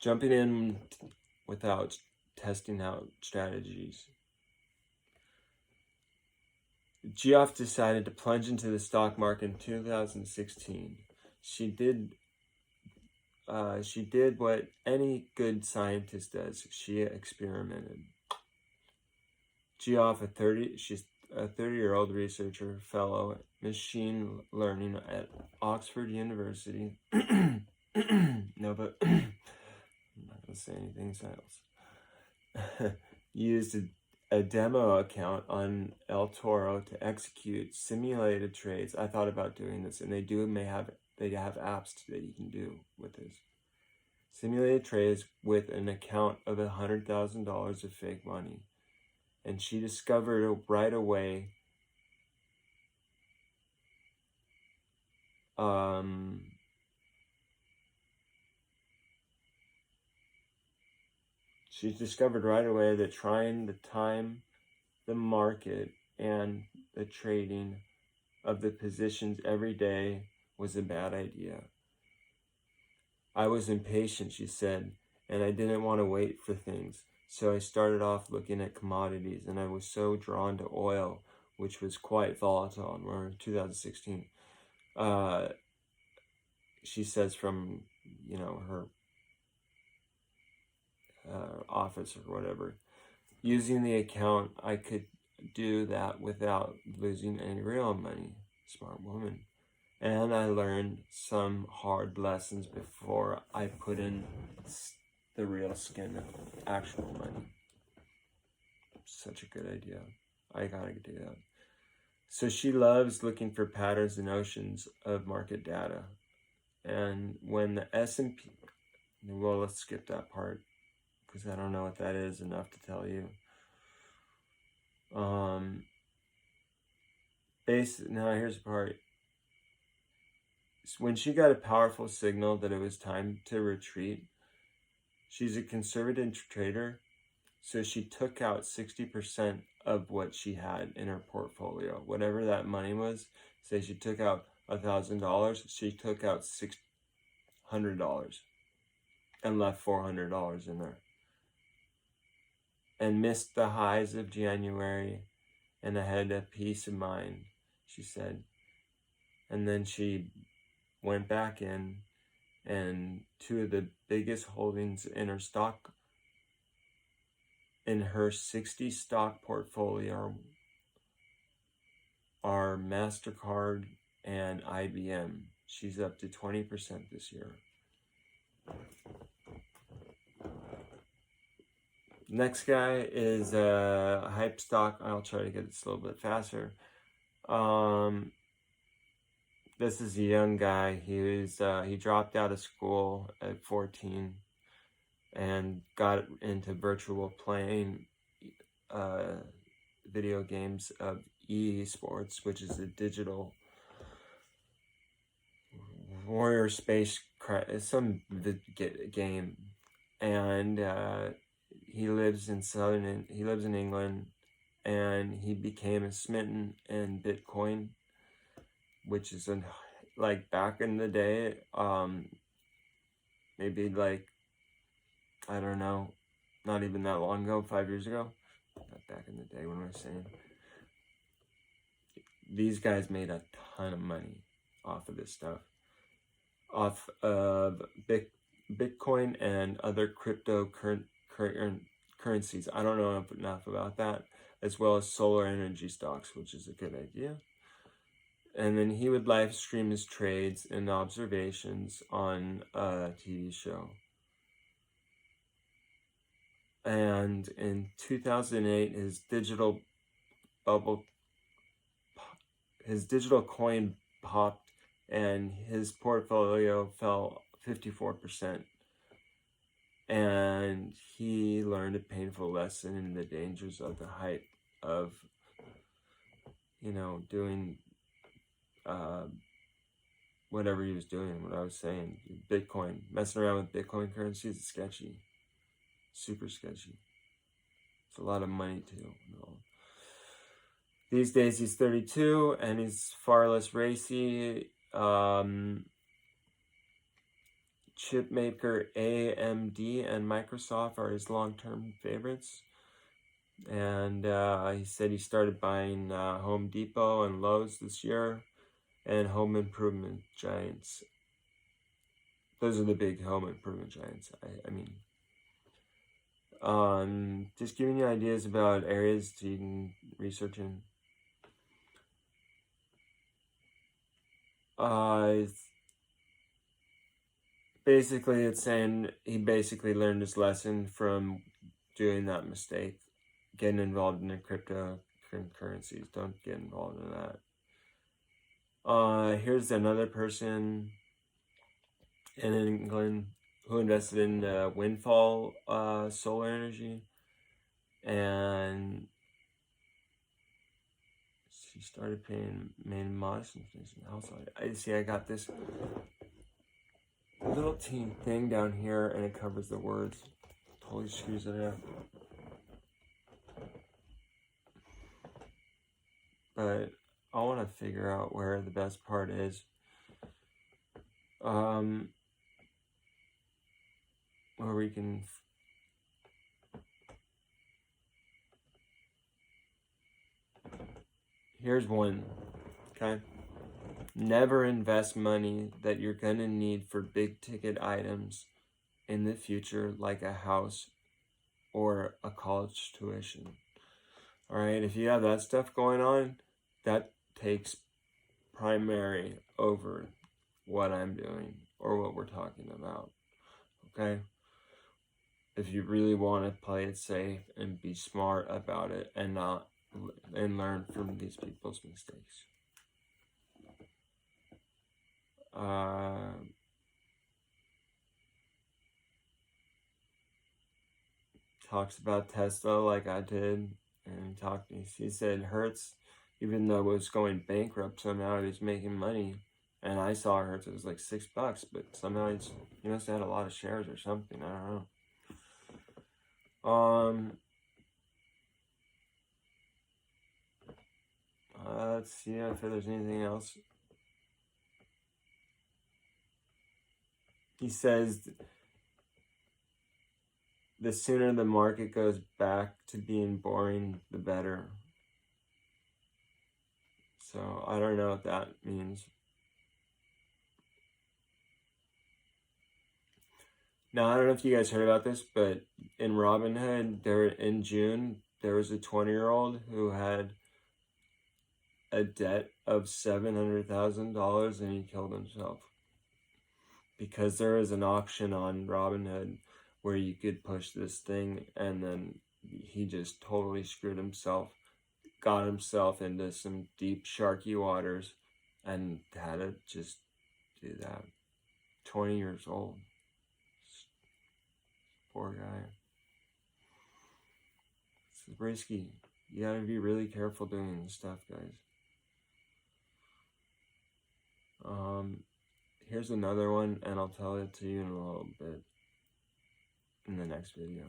jumping in without testing out strategies. Geoff decided to plunge into the stock market in 2016. She did what any good scientist does. She experimented. Geoff, she's a 30-year-old researcher, fellow machine learning at Oxford University. No, but I'm not going to say anything else. Used a demo account on El Toro to execute simulated trades. I thought about doing this, and they have apps that you can do with this. Simulated trades with an account of $100,000 of fake money. And she discovered right away that trying to time the market and the trading of the positions every day was a bad idea. I was impatient, she said, and I didn't want to wait for things. So I started off looking at commodities, and I was so drawn to oil, which was quite volatile. And we're in 2016. She says from, her office or whatever. Using the account, I could do that without losing any real money. Smart woman. And I learned some hard lessons before I put in the real skin of actual money. Such a good idea. I gotta do that. So she loves looking for patterns and oceans of market data. And when the S&P, well, let's skip that part because I don't know what that is enough to tell you. Now here's the part. When she got a powerful signal that it was time to retreat, she's a conservative trader, so she took out 60% of what she had in her portfolio. Whatever that money was, say she took out $1,000, she took out $600 and left $400 in there. And missed the highs of January and had a peace of mind, she said. And then she went back in, and two of the biggest holdings in her 60 stock portfolio are MasterCard and IBM. She's up to 20% this year. Next guy is a hype stock. I'll try to get this a little bit faster. This is a young guy. He dropped out of school at 14 and got into virtual playing video games of eSports, which is a digital warrior space some game, and he lives in England, and he became smitten in Bitcoin, which is like back in the day, maybe like, I don't know, not even that long ago, 5 years ago. Not back in the day, what am I saying? These guys made a ton of money off of this stuff. Off of Bitcoin and other cryptocurrencies. I don't know enough about that, as well as solar energy stocks, which is a good idea. And then he would live stream his trades and observations on a TV show. And in 2008, his digital coin popped, and his portfolio fell 54%. And he learned a painful lesson in the dangers of the hype of, doing whatever he was doing, what I was saying. Bitcoin, messing around with Bitcoin currency is sketchy. Super sketchy. It's a lot of money too. These days he's 32 and he's far less racy. chip maker AMD and Microsoft are his long-term favorites. And he said he started buying Home Depot and Lowe's this year, and home improvement giants. Those are the big home improvement giants. Just giving you ideas about areas you can research in. Basically, it's saying he basically learned his lesson from doing that mistake, getting involved in the cryptocurrencies. Don't get involved in that. Here's another person in England who invested in windfall solar energy, and she started paying modest inflation household. I got this little teeny thing down here, and it covers the words. Totally screws it up. But I want to figure out where the best part is. Where we can. Here's one. Okay. Never invest money that you're going to need for big ticket items in the future, like a house or a college tuition. All right. If you have that stuff going on, that takes primary over what I'm doing or what we're talking about. Okay. If you really want to play it safe and be smart about it and learn from these people's mistakes. Talks about Tesla like I did, and he said Hertz, even though it was going bankrupt, somehow he was making money. And I saw Hertz, it was like $6, but somehow he must have had a lot of shares or something. I don't know. Let's see if there's anything else. He says the sooner the market goes back to being boring, the better. So I don't know what that means. Now, I don't know if you guys heard about this, but in Robinhood, in June, there was a 20-year-old who had a debt of $700,000 and he killed himself. Because there was an auction on Robinhood where you could push this thing, and then he just totally screwed himself, got himself into some deep sharky waters, and had to just do that. 20 years old. Poor guy. It's risky. You gotta be really careful doing this stuff, guys. Here's another one, and I'll tell it to you in a little bit in the next video.